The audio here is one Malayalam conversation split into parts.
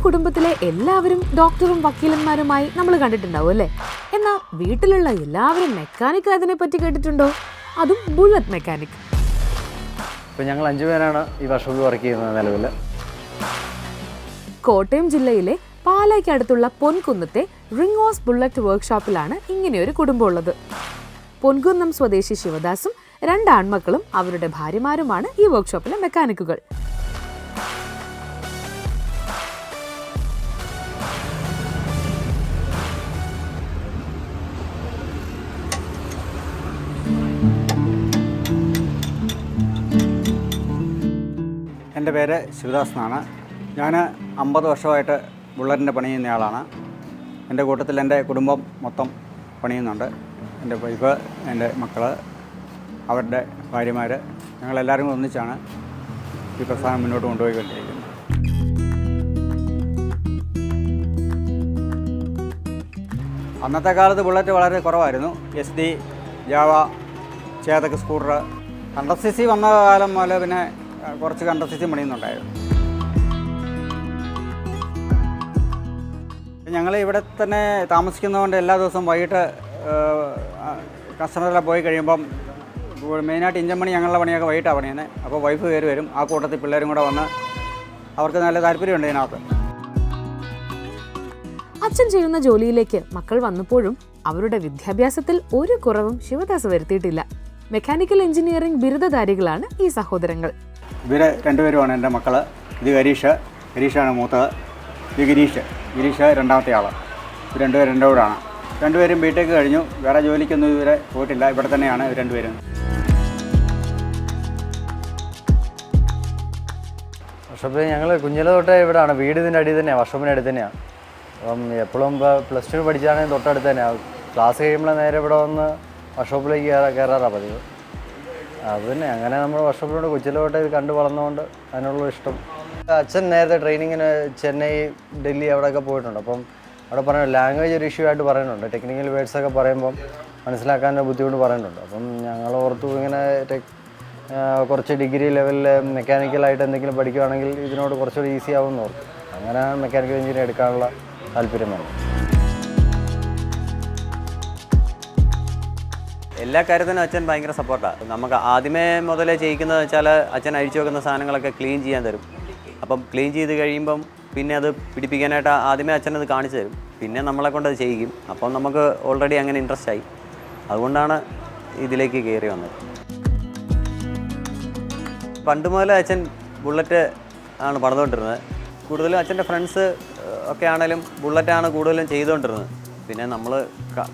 കുടുംബത്തിലെ എല്ലാവരും ഡോക്ടറും വക്കീലന്മാരുമായി നമ്മൾ കണ്ടിട്ടുണ്ടാവും അല്ലേ? എന്നാൽ വീട്ടിലുള്ള എല്ലാവരും മെക്കാനിക് അതിനെ പറ്റി കേട്ടിട്ടുണ്ടോ? അതും ബുള്ളറ്റ് മെക്കാനിക്. ഇപ്പം ഞങ്ങൾ 5 പേരാണ് ഈ വർക്ക്ഷോപ്പിൽ വർക്ക് ചെയ്യുന്നത് നിലവിൽ. കോട്ടയം ജില്ലയിലെ പാലായ്ക്കടുത്തുള്ള പൊൻകുന്നത്തെ റിംഗോസ് ബുള്ളറ്റ് വർക്ക്ഷോപ്പിലാണ് ഇങ്ങനെയൊരു കുടുംബമുള്ളത്. പൊൻകുന്നം സ്വദേശി ശിവദാസും 2 ആൺമക്കളും അവരുടെ ഭാര്യമാരുമാണ് ഈ വർക്ക്ഷോപ്പിലെ മെക്കാനിക്കുകൾ. എൻ്റെ പേര് ശിവദാസ് എന്നാണ്. ഞാൻ 50 വർഷമായിട്ട് ബുള്ളറ്റിൻ്റെ പണി ചെയ്യുന്നയാളാണ്. എൻ്റെ കൂട്ടത്തിൽ എൻ്റെ കുടുംബം മൊത്തം പണിയുന്നുണ്ട്. എൻ്റെ വൈഫ്, എൻ്റെ മക്കൾ, അവരുടെ ഭാര്യമാർ, ഞങ്ങളെല്ലാവരും ഒന്നിച്ചാണ് ഈ പ്രസ്ഥാനം മുന്നോട്ട് കൊണ്ടുപോയിക്കൊണ്ടിരിക്കുന്നത്. അന്നത്തെ കാലത്ത് ബുള്ളറ്റ് വളരെ കുറവായിരുന്നു. SD, Java, Chetak scooter, 100cc വന്ന കാലം മുതൽ പിന്നെ കുറച്ച് 100cc പണിയുന്നുണ്ടായിരുന്നു. ഞങ്ങൾ ഇവിടെ തന്നെ താമസിക്കുന്നതുകൊണ്ട് എല്ലാ ദിവസവും വൈകിട്ട് കസ്റ്റമറിലെ പോയി കഴിയുമ്പം മെയിനായിട്ട് ഇഞ്ചൻ പണി, ഞങ്ങളുടെ പണിയൊക്കെ വൈകിട്ടാണ് പണിയുന്നത്. അപ്പോൾ വൈഫ് കയറി വരും. ആ കൂട്ടത്തിൽ പിള്ളേരും കൂടെ വന്ന് അവർക്ക് നല്ല താല്പര്യമുണ്ട് ഇതിനകത്ത്. അച്ഛൻ ചെയ്യുന്ന ജോലിയിലേക്ക് മക്കൾ വന്നപ്പോഴും അവരുടെ വിദ്യാഭ്യാസത്തിൽ ഒരു കുറവും ശിവദാസ് വരുത്തിയിട്ടില്ല. മെക്കാനിക്കൽ എഞ്ചിനീയറിംഗ് ബിരുദധാരികളാണ് ഈ സഹോദരങ്ങൾ. ഇവർ 2 പേരുമാണ് എൻ്റെ മക്കൾ. ഇത് ഗരീഷാണ് മൂത്തത്. ഇത് ഗിരീഷ് രണ്ടാമത്തെ ആൾ. ഇത് 2 പേരും എൻ്റെ കൂടാണ്. 2 പേരും ബിടെക് കഴിഞ്ഞു. വേറെ ജോലിക്കൊന്നും ഇതുവരെ പോയിട്ടില്ല. ഇവിടെ തന്നെയാണ് ഇവർ 2 പേരും. വർക്ക്ഷോപ്പിൽ ഞങ്ങൾ കുഞ്ഞിലെ തൊട്ടേ ഇവിടെയാണ്. വീട് ഇതിൻ്റെ അടിയിൽ തന്നെയാണ്, വർക്ക്ഷോപ്പിൻ്റെ അടുത്ത് തന്നെയാണ്. അപ്പം എപ്പോഴും +2 പഠിച്ചാണെങ്കിൽ തൊട്ടടുത്ത് തന്നെയാണ്. ക്ലാസ് കഴിയുമ്പോൾ നേരെ ഇവിടെ വന്ന് വർക്ക്ഷോപ്പിലേക്ക് കയറാറാണ് പതിവ്. അത് തന്നെ അങ്ങനെ നമ്മൾ വർക്ക്ഷോപ്പിലോട്ട് കൊച്ചിലോട്ട് ഇത് കണ്ടു വളർന്നുകൊണ്ട് അതിനുള്ള ഇഷ്ടം. അച്ഛൻ നേരത്തെ ട്രെയിനിങ്ങിന് ചെന്നൈ, ഡൽഹി അവിടെയൊക്കെ പോയിട്ടുണ്ട്. അപ്പം അവിടെ പറയുന്നത് ലാംഗ്വേജ് ഒരു ഇഷ്യൂ ആയിട്ട് പറയുന്നുണ്ട്. ടെക്നിക്കൽ വേർഡ്സൊക്കെ പറയുമ്പം മനസ്സിലാക്കാൻ ബുദ്ധിമുട്ട് പറയുന്നുണ്ട്. അപ്പം ഞങ്ങൾ ഓർത്തു ഇങ്ങനെ കുറച്ച് ഡിഗ്രി ലെവലിൽ മെക്കാനിക്കലായിട്ട് എന്തെങ്കിലും പഠിക്കുകയാണെങ്കിൽ ഇതിനോട് കുറച്ചുകൂടി ഈസി ആവുമെന്ന് ഓർത്തു. അങ്ങനെ മെക്കാനിക്കൽ എഞ്ചിനീയർ എടുക്കാനുള്ള താല്പര്യം വന്നു. എല്ലാ കാര്യത്തിനും അച്ഛൻ ഭയങ്കര സപ്പോർട്ടാണ്. നമുക്ക് ആദ്യമേ മുതലേ ചെയ്യിക്കുന്നത് വെച്ചാൽ അച്ഛൻ അഴിച്ചു വെക്കുന്ന സാധനങ്ങളൊക്കെ ക്ലീൻ ചെയ്യാൻ തരും. അപ്പം ക്ലീൻ ചെയ്ത് കഴിയുമ്പം പിന്നെ അത് പിടിപ്പിക്കാനായിട്ട് ആദ്യമേ അച്ഛനത് കാണിച്ചു തരും. പിന്നെ നമ്മളെ കൊണ്ട് അത് ചെയ്യിക്കും. അപ്പം നമുക്ക് ഓൾറെഡി അങ്ങനെ ഇൻട്രസ്റ്റ് ആയി. അതുകൊണ്ടാണ് ഇതിലേക്ക് കയറി വന്നത്. പണ്ട് മുതലേ അച്ഛൻ ബുള്ളറ്റ് ആണ് പണിതുകൊണ്ടിരുന്നത്. കൂടുതലും അച്ഛൻ്റെ ഫ്രണ്ട്സ് ഒക്കെ ആണെങ്കിലും ബുള്ളറ്റാണ് കൂടുതലും ചെയ്തുകൊണ്ടിരുന്നത്. പിന്നെ നമ്മൾ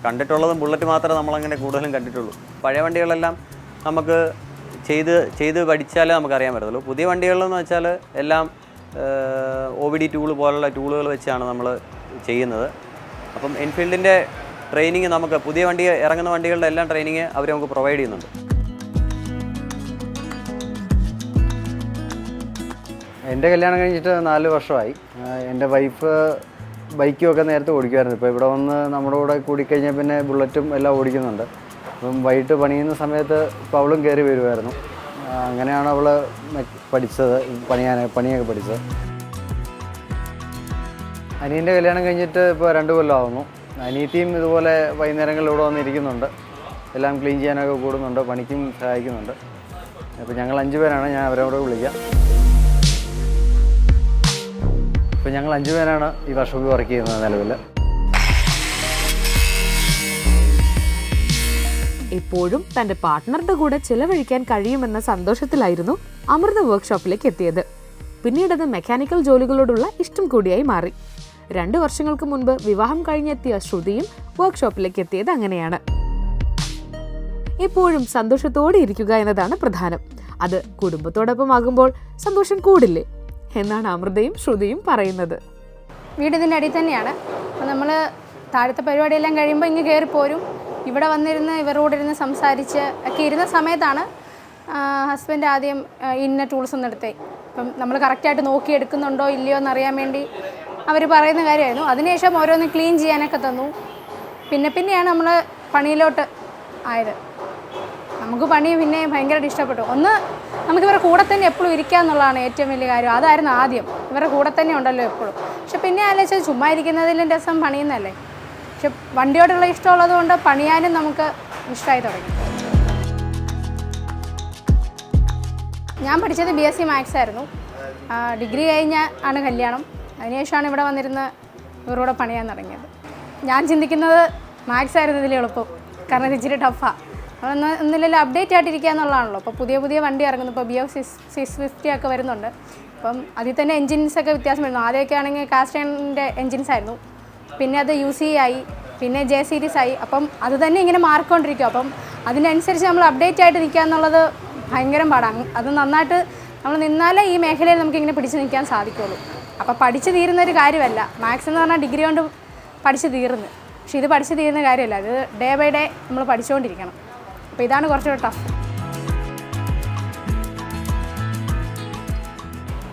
കണ്ടിട്ടുള്ളതും ബുള്ളറ്റ് മാത്രമേ നമ്മളങ്ങനെ കൂടുതലും കണ്ടിട്ടുള്ളൂ. പഴയ വണ്ടികളെല്ലാം നമുക്ക് ചെയ്ത് പഠിച്ചാലേ നമുക്കറിയാൻ പറ്റത്തുള്ളൂ. പുതിയ വണ്ടികളെന്ന് വെച്ചാൽ എല്ലാം OBD ടൂൾ പോലുള്ള ടൂളുകൾ വെച്ചാണ് നമ്മൾ ചെയ്യുന്നത്. അപ്പം എൻഫീൽഡിൻ്റെ ട്രെയിനിങ് നമുക്ക് പുതിയ വണ്ടി ഇറങ്ങുന്ന വണ്ടികളുടെ എല്ലാം ട്രെയിനിങ് അവർ നമുക്ക് പ്രൊവൈഡ് ചെയ്യുന്നുണ്ട്. എൻ്റെ കല്യാണം കഴിഞ്ഞിട്ട് 4 വർഷമായി. എൻ്റെ വൈഫ് ബൈക്കുമൊക്കെ നേരത്തെ ഓടിക്കുമായിരുന്നു. ഇപ്പോൾ ഇവിടെ വന്ന് നമ്മുടെ കൂടെ കൂടിക്കഴിഞ്ഞാൽ പിന്നെ ബുള്ളറ്റും എല്ലാം ഓടിക്കുന്നുണ്ട്. അപ്പം വൈകിട്ട് പണിയുന്ന സമയത്ത് ഇപ്പോൾ അവളും കയറി വരുമായിരുന്നു. അങ്ങനെയാണ് അവൾ പഠിച്ചത്, പണിയൊക്കെ പഠിച്ചത്. അനിയൻ്റെ കല്യാണം കഴിഞ്ഞിട്ട് ഇപ്പോൾ 2 കൊല്ലമാകുന്നു. അനിയത്തിയും ഇതുപോലെ വൈകുന്നേരങ്ങളിൽ ഇവിടെ വന്നിരിക്കുന്നുണ്ട്. എല്ലാം ക്ലീൻ ചെയ്യാനൊക്കെ കൂടുന്നുണ്ട്, പണിക്കും സഹായിക്കുന്നുണ്ട്. അപ്പോൾ ഞങ്ങൾ 5 പേരാണ്. ഞാൻ അവരോട് വിളിക്കാം. ഇപ്പോൾ ഞങ്ങൾ 5 പേരാണ് ഈ വർക്ക്ഷോപ്പിൽ വർക്ക് ചെയ്യുന്നത് നിലവിൽ. എപ്പോഴും തന്റെ പാർട്ട്ണറുടെ കൂടെ ചിലവഴിക്കാൻ കഴിയുമെന്ന സന്തോഷത്തിലായിരുന്നു അമൃത വർക്ക്ഷോപ്പിലേക്ക് എത്തിയത്. പിന്നീട് അത് മെക്കാനിക്കൽ ജോലികളോടുള്ള ഇഷ്ടം കൂടിയായി മാറി. 2 വർഷങ്ങൾക്ക് മുൻപ് വിവാഹം കഴിഞ്ഞെത്തിയ ശ്രുതിയും വർക്ക്ഷോപ്പിലേക്ക് എത്തിയത് അങ്ങനെയാണ്. എപ്പോഴും സന്തോഷത്തോടെ ഇരിക്കുക എന്നതാണ് പ്രധാനം. അത് കുടുംബത്തോടൊപ്പം ആകുമ്പോൾ സന്തോഷം കൂടില്ലേ എന്നാണ് അമൃതയും ശ്രുതിയും പറയുന്നത്. വീട് ഇതിൻ്റെ അടിയിൽ തന്നെയാണ്. അപ്പോൾ നമ്മൾ താഴത്തെ പരിപാടിയെല്ലാം കഴിയുമ്പോൾ ഇങ്ങ് കയറിപ്പോരും. ഇവിടെ വന്നിരുന്ന് ഇവരോടിരുന്ന് സംസാരിച്ച് ഒക്കെ ഇരുന്ന സമയത്താണ് ഹസ്ബൻഡ് ആദ്യം ഇന്ന ടൂൾസ് ഒന്നും എടുത്തേ. അപ്പം നമ്മൾ കറക്റ്റായിട്ട് നോക്കി എടുക്കുന്നുണ്ടോ ഇല്ലയോ എന്നറിയാൻ വേണ്ടി അവർ പറയുന്ന കാര്യമായിരുന്നു. അതിനുശേഷം ഓരോന്ന് ക്ലീൻ ചെയ്യാനൊക്കെ തന്നു. പിന്നെയാണ് നമ്മൾ പണിയിലോട്ട് ആയത്. നമുക്ക് പണി പിന്നെ ഭയങ്കരമായിട്ട് ഇഷ്ടപ്പെട്ടു. ഒന്ന് നമുക്ക് ഇവരുടെ കൂടെ തന്നെ എപ്പോഴും ഇരിക്കുക എന്നുള്ളതാണ് ഏറ്റവും വലിയ കാര്യം. അതായിരുന്നു ആദ്യം, ഇവരുടെ കൂടെ തന്നെ ഉണ്ടല്ലോ എപ്പോഴും. പക്ഷെ പിന്നെ ആലോചിച്ചത് ചുമ്മാ ഇരിക്കുന്നതിലും രസം പണിയുന്നതല്ലേ. പക്ഷെ വണ്ടിയോടുള്ള ഇഷ്ടമുള്ളത് കൊണ്ട് പണിയാനും നമുക്ക് ഇഷ്ടമായി തുടങ്ങി. ഞാൻ പഠിച്ചത് BSc മാത്സ് ആയിരുന്നു. ഡിഗ്രി കഴിഞ്ഞ ആണ് കല്യാണം. അതിനുശേഷമാണ് ഇവിടെ വന്നിരുന്ന് ഇവരോട് പണിയാൻ തുടങ്ങിയത്. ഞാൻ ചിന്തിക്കുന്നത് മാത്സ് ആയിരുന്നു ഇതിൽ എളുപ്പം, കാരണം ഇത് ഇച്ചിരി ടഫാണ്. ഒന്നില്ലെങ്കിലും അപ്ഡേറ്റ് ആയിട്ടിരിക്കുക എന്നുള്ളതാണല്ലോ. ഇപ്പോൾ പുതിയ വണ്ടി ഇറങ്ങുന്നു. ഇപ്പോൾ BF 650 ഒക്കെ വരുന്നുണ്ട്. അപ്പം അതിൽ തന്നെ എൻജിൻസൊക്കെ വ്യത്യാസം വരുന്നു. ആദ്യമൊക്കെ ആണെങ്കിൽ കാസ്റ്റേണിൻ്റെ എൻജിൻസ് ആയിരുന്നു, പിന്നെ അത് UC ആയി, പിന്നെ J series ആയി. അപ്പം അത് തന്നെ ഇങ്ങനെ മാറിക്കൊണ്ടിരിക്കും. അപ്പം അതിനനുസരിച്ച് നമ്മൾ അപ്ഡേറ്റ് ആയിട്ട് നിൽക്കുക എന്നുള്ളത് ഭയങ്കര പാടാണ്. അത് നന്നായിട്ട് നമ്മൾ നിന്നാലേ ഈ മേഖലയിൽ നമുക്കിങ്ങനെ പിടിച്ച് നിൽക്കാൻ സാധിക്കുള്ളൂ. അപ്പോൾ പഠിച്ച് തീരുന്നൊരു കാര്യമല്ല. മാത്സ് എന്ന് പറഞ്ഞാൽ ഡിഗ്രി കൊണ്ട് പഠിച്ച് തീർന്ന്, പക്ഷേ ഇത് പഠിച്ച് തീരുന്ന കാര്യമല്ല. ഇത് ഡേ ബൈ ഡേ നമ്മൾ പഠിച്ചുകൊണ്ടിരിക്കണം. അപ്പോൾ ഇതാണ് കുറച്ചുകൂടെ ടഫ്.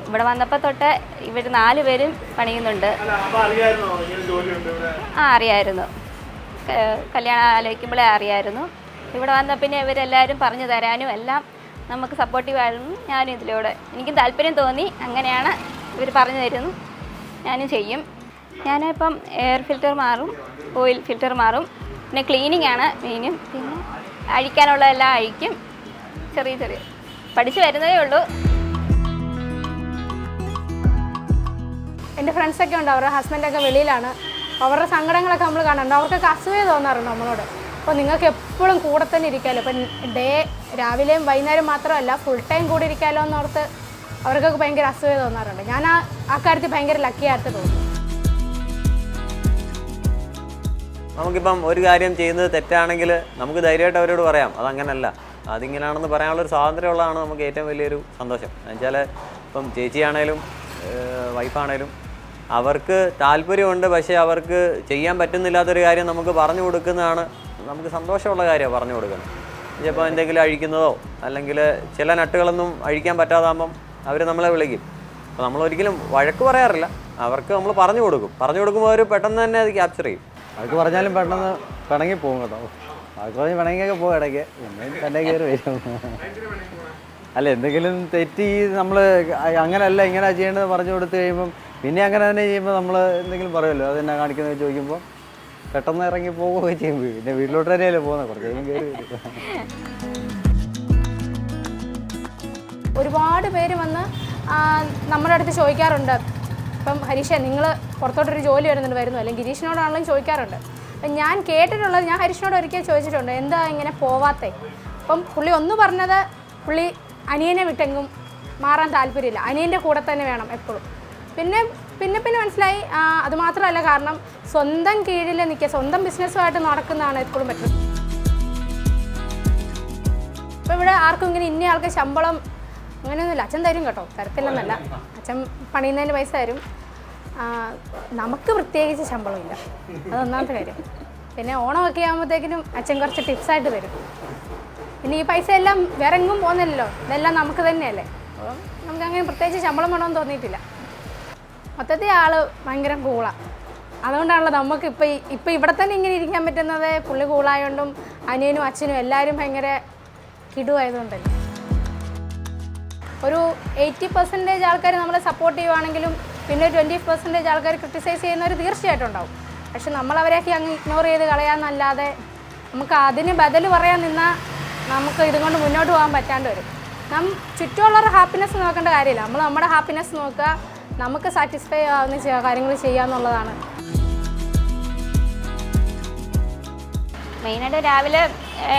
ഇവിടെ വന്നപ്പോൾ തൊട്ട് ഇവർ 4 പേരും പണിയുന്നുണ്ട്. അറിയായിരുന്നു, കല്യാണം ആലോചിക്കുമ്പോഴേ അറിയായിരുന്നു. ഇവിടെ വന്ന പിന്നെ ഇവരെല്ലാവരും പറഞ്ഞു തരാനും എല്ലാം നമുക്ക് സപ്പോർട്ടീവായിരുന്നു. ഞാനും ഇതിലൂടെ എനിക്കും താല്പര്യം തോന്നി. അങ്ങനെയാണ് ഇവർ പറഞ്ഞു തരുന്നു, ഞാനും ചെയ്യും. ഞാനിപ്പം എയർ ഫിൽറ്റർ മാറും, ഓയിൽ ഫിൽറ്റർ മാറും, പിന്നെ ക്ലീനിങ് ആണ് മെയിനും. പിന്നെ അഴിക്കാനുള്ളതെല്ലാം അഴിക്കും. ചെറിയ പഠിച്ചു വരുന്നതേ ഉള്ളൂ. എൻ്റെ ഫ്രണ്ട്സൊക്കെ ഉണ്ട്, അവരുടെ ഹസ്ബൻഡൊക്കെ വെളിയിലാണ്. അവരുടെ സങ്കടങ്ങളൊക്കെ നമ്മൾ കാണുന്നുണ്ട്. അവർക്കൊക്കെ അസൂയ തോന്നാറുണ്ട് നമ്മളോട്. അപ്പോൾ നിങ്ങൾക്ക് എപ്പോഴും കൂടെ തന്നെ ഇരിക്കാമല്ലോ. ഇപ്പം രാവിലെയും വൈകുന്നേരം മാത്രമല്ല, ഫുൾ ടൈം കൂടെ ഇരിക്കാമല്ലോ എന്നോർത്ത് അവർക്കൊക്കെ ഭയങ്കര അസൂയ തോന്നാറുണ്ട്. ഞാൻ ആ കാര്യത്തിൽ ഭയങ്കര ലക്കിയായിട്ട് തോന്നുന്നു. നമുക്കിപ്പം ഒരു കാര്യം ചെയ്യുന്നത് തെറ്റാണെങ്കിൽ നമുക്ക് ധൈര്യമായിട്ട് അവരോട് പറയാം, അതങ്ങനല്ല, അതിങ്ങനെയാണെന്ന് പറയാനുള്ളൊരു സ്വാതന്ത്ര്യമുള്ളതാണ് നമുക്ക് ഏറ്റവും വലിയൊരു സന്തോഷം. എന്നുവെച്ചാൽ ഇപ്പം ചേച്ചിയാണേലും വൈഫാണേലും അവർക്ക് താല്പര്യമുണ്ട്, പക്ഷേ അവർക്ക് ചെയ്യാൻ പറ്റുന്നില്ലാത്തൊരു കാര്യം നമുക്ക് പറഞ്ഞു കൊടുക്കുന്നതാണ് നമുക്ക് സന്തോഷമുള്ള കാര്യമാണ്. പറഞ്ഞു കൊടുക്കുന്നത് ചിലപ്പോൾ എന്തെങ്കിലും അഴിക്കുന്നതോ അല്ലെങ്കിൽ ചില നട്ടുകളൊന്നും അഴിക്കാൻ പറ്റാതാകുമ്പം അവർ നമ്മളെ വിളിക്കും. അപ്പോൾ നമ്മളൊരിക്കലും വഴക്ക് പറയാറില്ല, അവർക്ക് നമ്മൾ പറഞ്ഞു കൊടുക്കുമ്പോൾ അവർ പെട്ടെന്ന് തന്നെ അത് ക്യാപ്ചർ ചെയ്യും. അവർക്ക് പറഞ്ഞാലും പെട്ടെന്ന് പിണങ്ങി പോകും കേട്ടോ. അവർക്ക് പറഞ്ഞ് പിണങ്ങിയൊക്കെ പോകും ഇടയ്ക്ക്, പിന്നെ തന്നെ കയറി വരും. അല്ല, എന്തെങ്കിലും തെറ്റി നമ്മൾ അങ്ങനെയല്ല ഇങ്ങനെ ചെയ്യേണ്ടത് പറഞ്ഞു കൊടുത്തു കഴിയുമ്പം പിന്നെ അങ്ങനെ തന്നെ ചെയ്യുമ്പോൾ നമ്മൾ എന്തെങ്കിലും പറയുമല്ലോ, അതെന്നാ കാണിക്കുന്നത് ചോദിക്കുമ്പോൾ പെട്ടെന്ന് ഇറങ്ങി പോവുകയൊക്കെ ചെയ്യുമ്പോൾ പിന്നെ വീട്ടിലോട്ട് തന്നെയല്ലേ പോകുന്നത്, കുറച്ച് കഴിയുമ്പോൾ കയറി വരും. ഒരുപാട് പേര് വന്ന് നമ്മുടെ അടുത്ത് ചോദിക്കാറുണ്ട്. ഇപ്പം ഹരീഷേ, നിങ്ങൾ പുറത്തോട്ടൊരു ജോലി വരുന്നു, അല്ലെങ്കിൽ ഗിരീഷിനോടാണെങ്കിലും ചോദിക്കാറുണ്ട്. അപ്പം ഞാൻ കേട്ടിട്ടുള്ളത്, ഞാൻ ഹരീഷിനോട് ഒരിക്കൽ ചോദിച്ചിട്ടുണ്ട്, എന്താ ഇങ്ങനെ പോവാത്തേ. അപ്പം പുള്ളി ഒന്ന് പറഞ്ഞത്, പുള്ളി അനിയനെ വിട്ടെങ്കും മാറാൻ താല്പര്യമില്ല, അനിയൻ്റെ കൂടെ തന്നെ വേണം എപ്പോഴും. പിന്നെ മനസ്സിലായി അതുമാത്രമല്ല, കാരണം സ്വന്തം കീഴിൽ നിൽക്കുക, സ്വന്തം ബിസിനസ്സുമായിട്ട് നടക്കുന്നതാണ് എപ്പോഴും പറ്റുന്നത്. അപ്പോൾ ഇവിടെ ആർക്കും ഇങ്ങനെ ഇന്ന ആൾക്ക് ശമ്പളം അങ്ങനെയൊന്നുമില്ല. അച്ഛൻ തരും കേട്ടോ, തരത്തില്ലെന്നല്ല, അച്ഛൻ പണിയുന്നതിന് പൈസ തരും. നമുക്ക് പ്രത്യേകിച്ച് ശമ്പളമില്ല, അതൊന്നാമത്തെ കാര്യം. പിന്നെ ഓണമൊക്കെ ആകുമ്പോഴത്തേക്കിനും അച്ഛൻ കുറച്ച് ടിപ്സായിട്ട് തരും. പിന്നെ ഈ പൈസ എല്ലാം വേറെ എങ്ങും പോകുന്നില്ലല്ലോ, ഇതെല്ലാം നമുക്ക് തന്നെയല്ലേ. അപ്പം നമുക്ക് അങ്ങനെ പ്രത്യേകിച്ച് ശമ്പളം വേണമെന്ന് തോന്നിയിട്ടില്ല. മൊത്തത്തിൽ ആൾ ഭയങ്കര കൂളാണ്. അതുകൊണ്ടാണല്ലോ നമുക്ക് ഇപ്പം ഇവിടെ തന്നെ ഇങ്ങനെ ഇരിക്കാൻ പറ്റുന്നത്. പുള്ളി കൂളായതുകൊണ്ടും അനിയനും അച്ഛനും എല്ലാവരും ഭയങ്കര കിടുവായതുകൊണ്ടല്ലേ. ഒരു 80% ആൾക്കാർ നമ്മളെ സപ്പോർട്ട് ചെയ്യുവാണെങ്കിലും പിന്നെ 20% ആൾക്കാർ ക്രിട്ടിസൈസ് ചെയ്യുന്നവർ തീർച്ചയായിട്ടും ഉണ്ടാവും. പക്ഷെ നമ്മളവരെയൊക്കെ അങ്ങ് ഇഗ്നോർ ചെയ്ത് കളയാമെന്നല്ലാതെ നമുക്ക് അതിന് ബദൽ പറയാൻ നിന്നാൽ നമുക്ക് ഇതുകൊണ്ട് മുന്നോട്ട് പോകാൻ പറ്റാണ്ട് വരും. ചുറ്റുമുള്ളവരുടെ ഹാപ്പിനെസ് നോക്കേണ്ട കാര്യമില്ല, നമ്മൾ നമ്മുടെ ഹാപ്പിനെസ് നോക്കുക, നമുക്ക് സാറ്റിസ്ഫൈ ആവുന്ന കാര്യങ്ങൾ ചെയ്യുക എന്നുള്ളതാണ്. മെയിനായിട്ട് രാവിലെ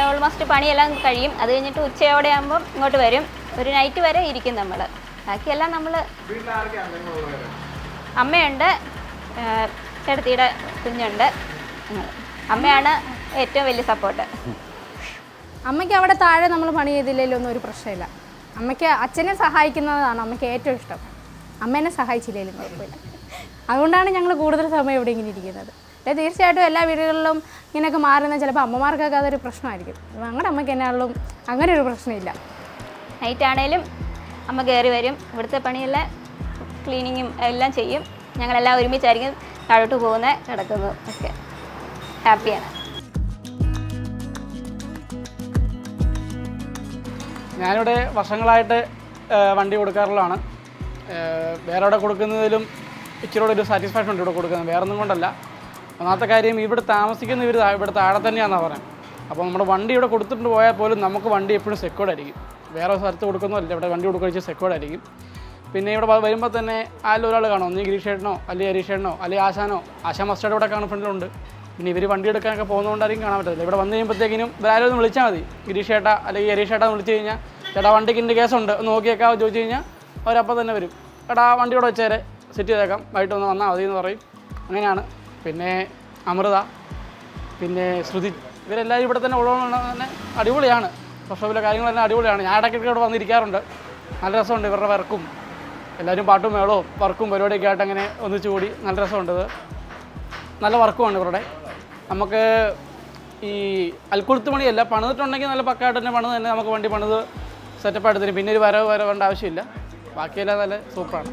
ഓൾമോസ്റ്റ് പണിയെല്ലാം കഴിയും. അത് കഴിഞ്ഞിട്ട് ഉച്ചയോടെ ആകുമ്പം ഇങ്ങോട്ട് വരും. ഒരു നൈറ്റ് വരെ ഇരിക്കും നമ്മൾ. ബാക്കിയെല്ലാം നമ്മൾ, അമ്മയുണ്ട്, ചേട്ടത്തിയുടെ കുഞ്ഞുണ്ട്. അമ്മയാണ് ഏറ്റവും വലിയ സപ്പോർട്ട്. അമ്മയ്ക്ക് അവിടെ താഴെ നമ്മൾ പണി ചെയ്തില്ലെങ്കിലൊന്നും ഒരു പ്രശ്നമില്ല. അമ്മയ്ക്ക് അച്ഛനെ സഹായിക്കുന്നതാണ് അമ്മയ്ക്ക് ഏറ്റവും ഇഷ്ടം. അമ്മേനെ സഹായിച്ചില്ലെങ്കിലും കുഴപ്പമില്ല. അതുകൊണ്ടാണ് ഞങ്ങൾ കൂടുതൽ സമയം ഇവിടെ ഇങ്ങനെ ഇരിക്കുന്നത്. തീർച്ചയായിട്ടും എല്ലാ വീടുകളിലും ഇങ്ങനെയൊക്കെ മാറുന്നത് ചിലപ്പോൾ അമ്മമാർക്കൊക്കെ അതൊരു പ്രശ്നമായിരിക്കും. ഞങ്ങളുടെ അമ്മയ്ക്ക് എന്നാളും അങ്ങനെ ഒരു പ്രശ്നമില്ല. നൈറ്റ് ആണേലും അമ്മ കയറി വരും, ഇവിടുത്തെ പണിയെല്ലാം ക്ലീനിങ്ങും എല്ലാം ചെയ്യും. ഞങ്ങളെല്ലാം ഒരുമിച്ചായിരിക്കും താഴോട്ട് പോകുന്നത്, കിടക്കുന്നത് ഒക്കെ. ഹാപ്പിയാണ്. ഞാനിവിടെ വർഷങ്ങളായിട്ട് വണ്ടി കൊടുക്കാറുള്ളതാണ്. വേറെ അവിടെ കൊടുക്കുന്നതിലും ഇച്ചിരി ഒരു സാറ്റിസ്ഫാക്ഷൻ ഉണ്ട് ഇവിടെ കൊടുക്കുന്നത്, വേറെ ഒന്നും കൊണ്ടല്ല. ഒന്നാമത്തെ കാര്യം ഇവിടെ താമസിക്കുന്ന ഇവർ ഇവിടെ താഴെ തന്നെയാണെന്നാണ് പറയുന്നത്. അപ്പോൾ നമ്മുടെ വണ്ടി ഇവിടെ കൊടുത്തിട്ട് പോയാൽ പോലും നമുക്ക് വണ്ടി എപ്പോഴും സെക്യൂർഡ് ആയിരിക്കും. വേറെ സ്ഥലത്ത് കൊടുക്കുന്നതല്ല, ഇവിടെ വണ്ടി കൊടുക്കുക സെക്യൂർഡ് ആയിരിക്കും. പിന്നെ ഇവിടെ വരുമ്പോൾ തന്നെ ആരും ഒരാൾ കാണും, ഒന്നീ ഗിരീഷേട്ടനോ അല്ലെങ്കിൽ ഹരീഷേട്ടനോ അല്ലെങ്കിൽ ആശാൻ മസ്റ്റേഡ് ഇവിടെ കാണും ഫ്രണ്ടിലുണ്ട്. പിന്നെ ഇവർ വണ്ടി എടുക്കാനൊക്കെ പോകുന്നതുകൊണ്ടായിരിക്കും കാണാൻ പറ്റത്തില്ല. ഇവിടെ വന്നു കഴിയുമ്പോഴത്തേക്കിനും ഇവരാരും ഒന്ന് വിളിച്ചാൽ മതി, ഗിരീഷേട്ട അല്ലെങ്കിൽ ഹരീഷേട്ട എന്ന് വിളിച്ച് കഴിഞ്ഞാൽ ചേട്ടാ വണ്ടിക്ക് ഇൻ്റെ കേസുണ്ട് ഒന്ന് നോക്കിയേക്കാവോ ചോദിച്ചു കഴിഞ്ഞാൽ അവരപ്പം തന്നെ വരും. എടാ വണ്ടി ഇവിടെ വെച്ചേരെ സെറ്റ് ചെയ്തേക്കാം, വൈകിട്ട് ഒന്ന് വന്നാൽ മതി എന്ന് പറയും. അങ്ങനെയാണ്. പിന്നെ അമൃത, പിന്നെ ശ്രുതി, ഇവരെല്ലാവരും ഇവിടെ തന്നെ ഉള്ളതുകൊണ്ട് തന്നെ അടിപൊളിയാണ്. വർഷോപ്പിലെ കാര്യങ്ങളെല്ലാം അടിപൊളിയാണ്. ഞാൻ ഇടയ്ക്കൊക്കെ ഇവിടെ വന്നിരിക്കാറുണ്ട്, നല്ല രസമുണ്ട്. ഇവരുടെ വർക്കും എല്ലാവരും പാട്ടും മേളവും വർക്കും പരിപാടിയൊക്കെ ആയിട്ട് അങ്ങനെ ഒന്നിച്ചു കൂടി നല്ല രസമുണ്ട്. ഇത് നല്ല വർക്കുമാണ് ഇവരുടെ. നമുക്ക് ഈ അൽക്കുളുത്ത് പണിയല്ല, പണിതിട്ടുണ്ടെങ്കിൽ നല്ല പക്കായിട്ട് തന്നെ പണിത് തന്നെ നമുക്ക് വണ്ടി പണിത് സെറ്റപ്പായിട്ട് തരും. പിന്നെ ഒരു വരവേണ്ട ആവശ്യമില്ല, ബാക്കിയെല്ലാം നല്ല സൂപ്പറാണ്.